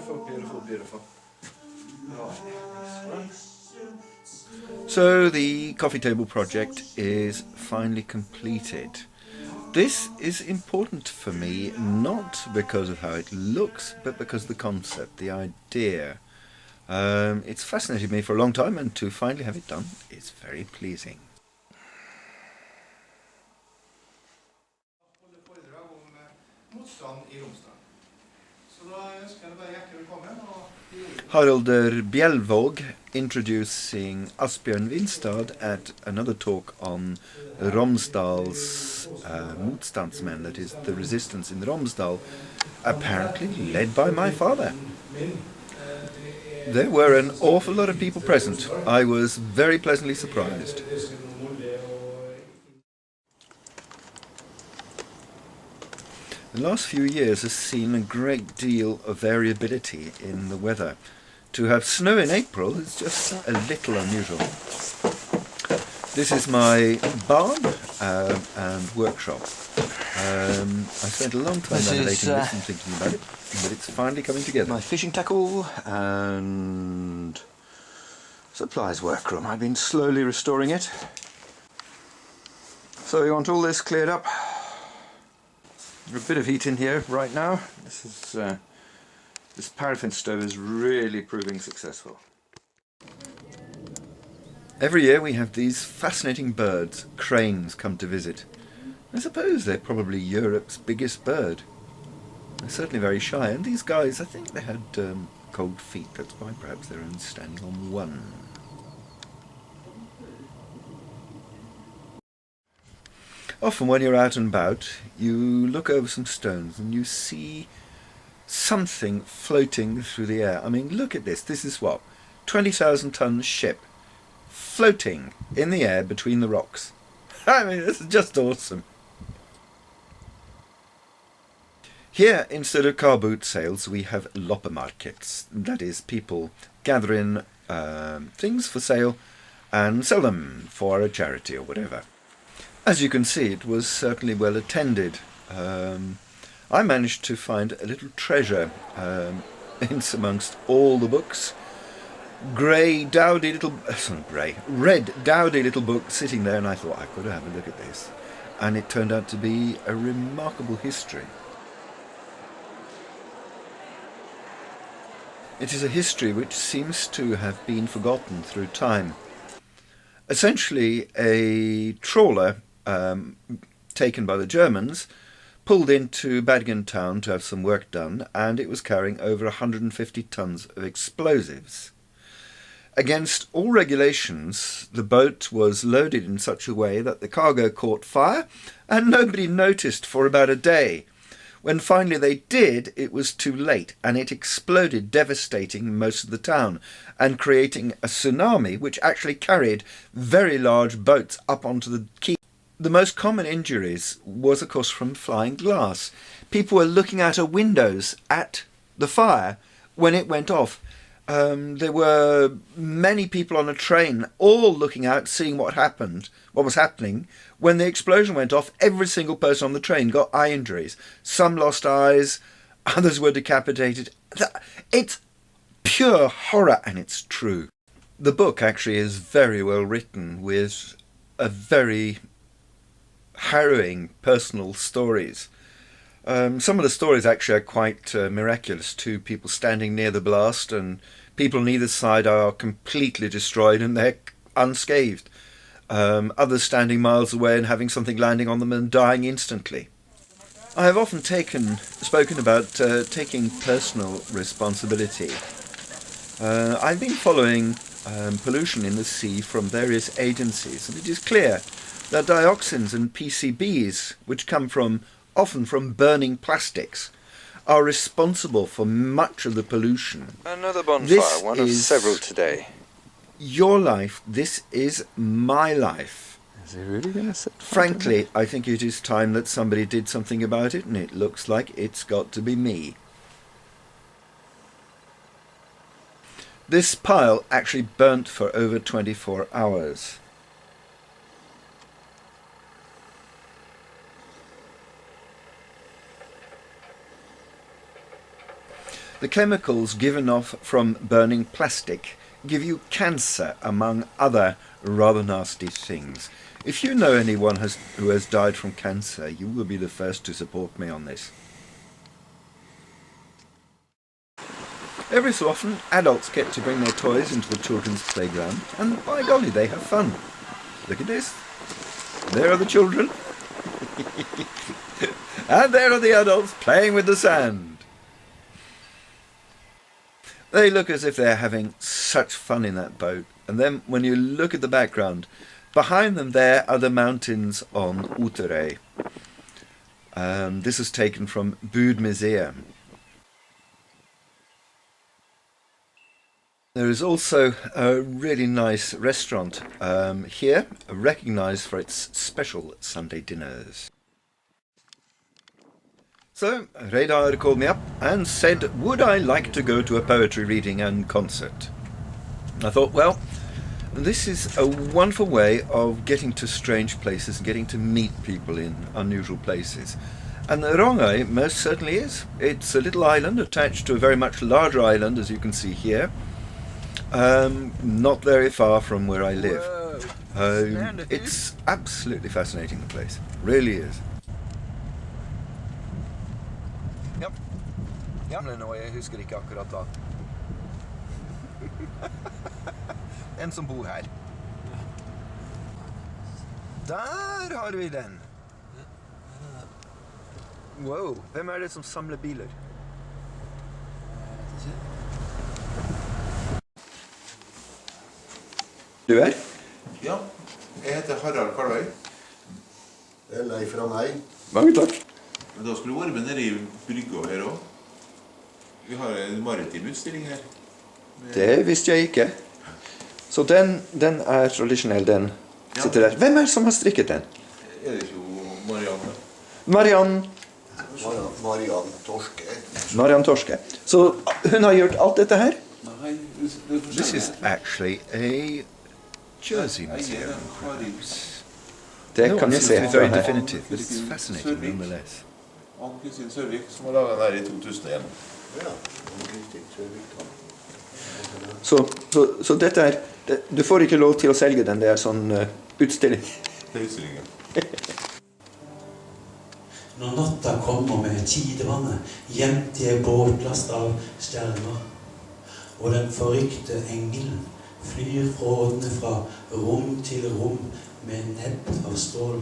beautiful, beautiful, beautiful. Right, so the coffee table project is finally completed. This is important for me, not because of how it looks, but because of the concept, the idea. It's fascinated me for a long time, and to finally have it done is very pleasing. Haralder Bjelvåg introducing Asbjørn Winstad at another talk on Romsdal's motstandsmenn, that is, the resistance in Romsdal, apparently led by my father. There were an awful lot of people present. I was very pleasantly surprised. The last few years has seen a great deal of variability in the weather. To have snow in April is just a little unusual. This is my barn and workshop. I spent a long time renovating this and thinking about it, but it's finally coming together. My fishing tackle and supplies workroom. I've been slowly restoring it. So we want all this cleared up. A bit of heat in here right now. This paraffin stove is really proving successful. Every year we have these fascinating birds, cranes, come to visit. I suppose they're probably Europe's biggest bird. They're certainly very shy, and these guys, I think they had cold feet. That's why perhaps they're only standing on one. Often when you're out and about, you look over some stones and you see something floating through the air. I mean, look at this. This is what? 20,000 ton ship floating in the air between the rocks. I mean, this is just awesome. Here, instead of car boot sales, we have loppemarkets. That is, people gather in things for sale and sell them for a charity or whatever. As you can see, it was certainly well attended. I managed to find a little treasure in amongst all the books. Red, dowdy little book sitting there, and I thought, I've got to have a look at this. And it turned out to be a remarkable history. It is a history which seems to have been forgotten through time. Essentially, a trawler taken by the Germans pulled into Bergen town to have some work done, and it was carrying over 150 tons of explosives. Against all regulations, the boat was loaded in such a way that the cargo caught fire, and nobody noticed for about a day. When finally they did, it was too late, and it exploded, devastating most of the town and creating a tsunami which actually carried very large boats up onto the quay. The most common injuries was, of course, from flying glass. People were looking out of windows at the fire when it went off. There were many people on a train all looking out, seeing what was happening. When the explosion went off, every single person on the train got eye injuries. Some lost eyes, others were decapitated. It's pure horror, and it's true. The book actually is very well written, with a very harrowing personal stories. Some of the stories actually are quite miraculous too. People standing near the blast, and people on either side are completely destroyed and they're unscathed. Others standing miles away and having something landing on them and dying instantly. I have often spoken about taking personal responsibility. I've been following pollution in the sea from various agencies, and it is clear that dioxins and PCBs, which come often from burning plastics, are responsible for much of the pollution. Another bonfire, one of several today. Your life, this is my life. Is he really going to set fire? Frankly, I think it is time that somebody did something about it, and it looks like it's got to be me. This pile actually burnt for over 24 hours. The chemicals given off from burning plastic give you cancer, among other rather nasty things. If you know anyone who has died from cancer, you will be the first to support me on this. Every so often, adults get to bring their toys into the children's playground, and by golly, they have fun. Look at this. There are the children. And there are the adults playing with the sand. They look as if they're having such fun in that boat. And then when you look at the background, behind them there are the mountains on Uterøy. This is taken from Bud Museum. There is also a really nice restaurant here, recognized for its special Sunday dinners. So, Radar called me up and said, would I like to go to a poetry reading and concert? I thought, well, this is a wonderful way of getting to strange places and getting to meet people in unusual places. And Rangøy most certainly is. It's a little island attached to a very much larger island, as you can see here. Not very far from where I live. It's absolutely fascinating, the place. Really is. Ja, men nå, jeg husker ikke akkurat da. En som bor her. Der har vi den. Wow, hvem er det som samler biler? Du er? Ja, jeg heter Harald Karløy. Det er Leif fra meg. Mange takk. Men da skulle du være med nede i brygga her også. Vi har en maritim utstilling her. Det visste jeg ikke. Så den er tradisjonell, den sitter der. Hvem er det som har strikket den? Er det ikke Marianne? Marianne Torske. Marianne Torske. Så hun har gjort alt dette her? Nei, det er forskjellig. This is actually a Jersey museum. Det kan jeg se fra her. Definitive, but it's fascinating nonetheless. Ann-Kristin Sørvik, som har laget den her i 2001. Ja, Ann-Kristin Sørvik. Så dette er, du får ikke lov til å selge den, det er sånn utstilling. Det er utstillingen. Når natta kommer med tidevannet, gjemt i en båtlast av stjerner, og den forrykte engelen flyr frådende fra rom til rom med nebb av stål.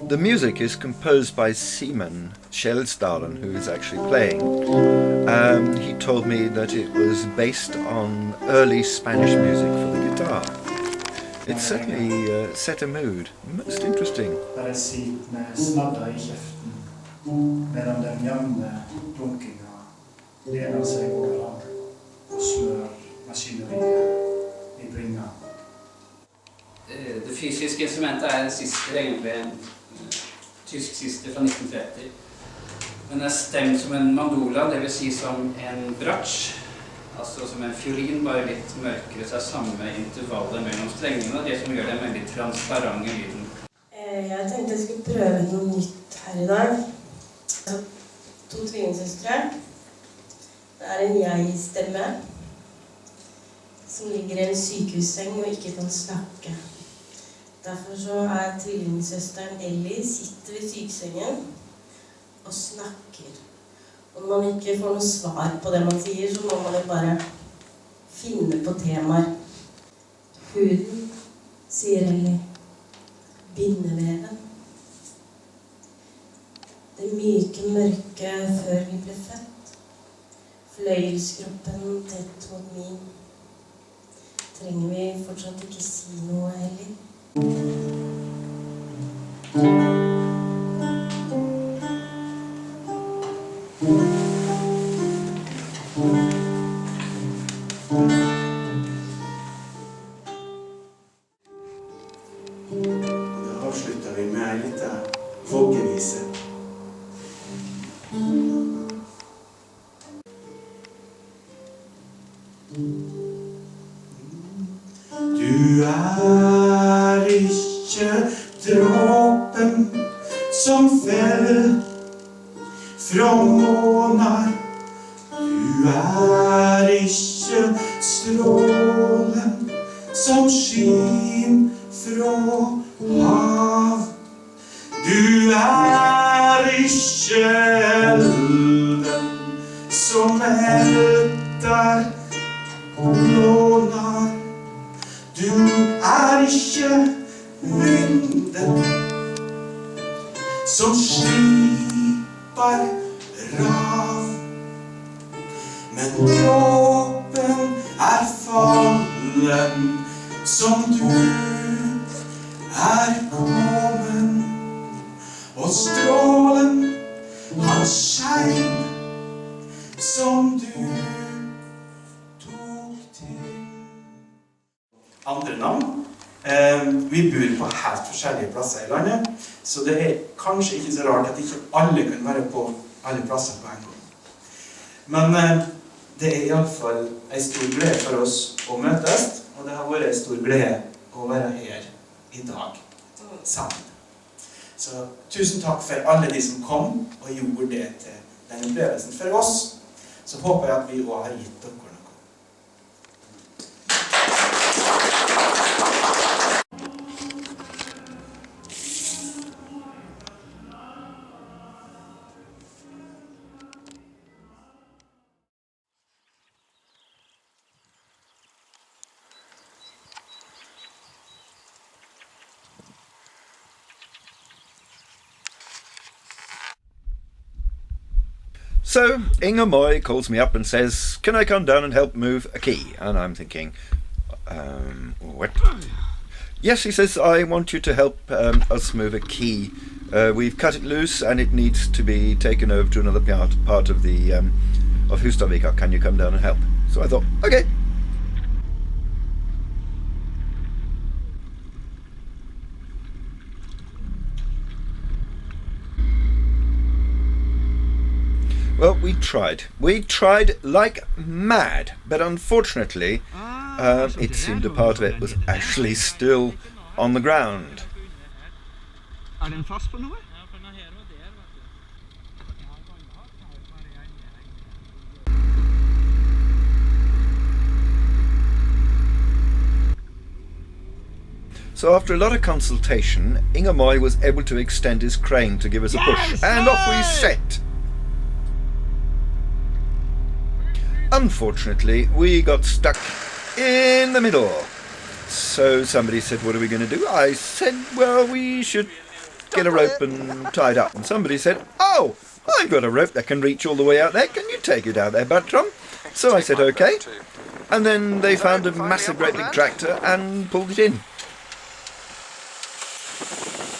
The music is composed by Simon Skjeldsdalen, who is actually playing. He told me that it was based on early Spanish music for the guitar. It certainly set a mood. Most interesting. Der sitter med snadda i kjeften, medan den jevne dunkinga lener seg over ham og smør maskineriet i bringa. Det fysiske instrumentet er en sister, egentlig en tysk sister fra 1930. Den er stemt som en mandola, det vil si som en bratsj, altså som en fiolin, bare litt mørkere, så er samme intervallet mellom strengene, det som gjør den veldig transparente lyden. Jeg tenkte jeg skulle prøve noe nytt her i dag. 2 tvillingsøstre. Det er en jeg-stemme som ligger i en sykehusseng og ikke kan snakke. Derfor så er tvillingsøsteren Ellie sitter ved sykesengen og snakker. Og når man ikke får noe svar på det man sier, så må man jo bare finne på temaer. Huden, sier Ellie. Bindeveven. Det myke mørke før vi ble født. Fløyelskroppen tett mot min. Trenger vi fortsatt ikke si noe, Ellie? Da avslutter vi med en liten voggevise. Du er ikke dråpen som fell fra månar. Du ikke strålen som skin fra hav. Du ikke elden som elter lånar. Du ikke vinden som slipar rav. Men dråpen fallen som du kommen. Og strålen han skein som du tok til. Andre navn. Vi bor på helt forskjellige plasser i landet, så det kanskje ikke så rart at ikke alle kunne være på alle plasser på en gang. Men det i alle fall en stor glede for oss å møtes, og det har vært en stor glede å være her i dag sammen. Så tusen takk for alle de som kom og gjorde det til den opplevelsen for oss. Så håper jeg at vi også har gitt dere noe. So Inger Moy calls me up and says, can I come down and help move a quay? And I'm thinking, what? Yes, he says, I want you to help us move a quay. We've cut it loose and it needs to be taken over to another part of the of Hustadvika. Can you come down and help? So I thought, okay. Well, we tried. We tried like mad, but unfortunately, it seemed a part of it was actually still on the ground. So after a lot of consultation, Inger Moy was able to extend his crane to give us a push, and off we set. Unfortunately, we got stuck in the middle. So somebody said, what are we going to do? I said, well, we should get a rope and tie it up. And somebody said, oh, I've got a rope that can reach all the way out there. Can you take it out there, Bertram? So I said, okay. And then they found a massive, great big tractor and pulled it in.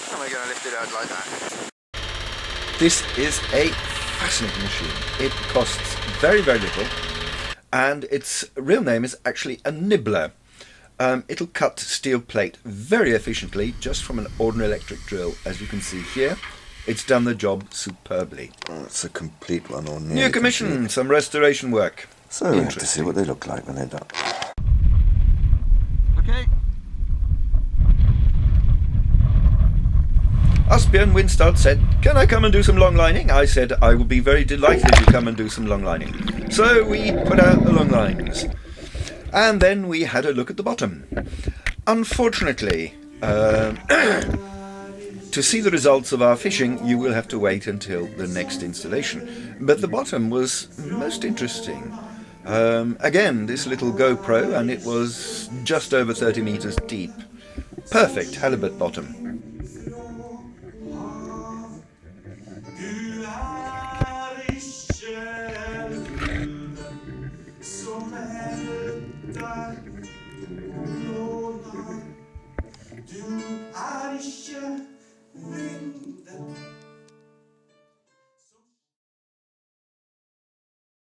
How am I going to lift it out like that? This is a fascinating machine. It costs very, very little. And its real name is actually a nibbler. It'll cut steel plate very efficiently just from an ordinary electric drill. As you can see here, it's done the job superbly. Oh, it's a complete one or New commission, some restoration work. So we have to see what they look like when they're done. Okay. Asbjørn Winstad said, can I come and do some long lining? I said, I will be very delighted if you come and do some long lining. So we put out the long lines. And then we had a look at the bottom. Unfortunately, to see the results of our fishing, you will have to wait until the next installation. But the bottom was most interesting. Again, this little GoPro, and it was just over 30 meters deep. Perfect halibut bottom. Du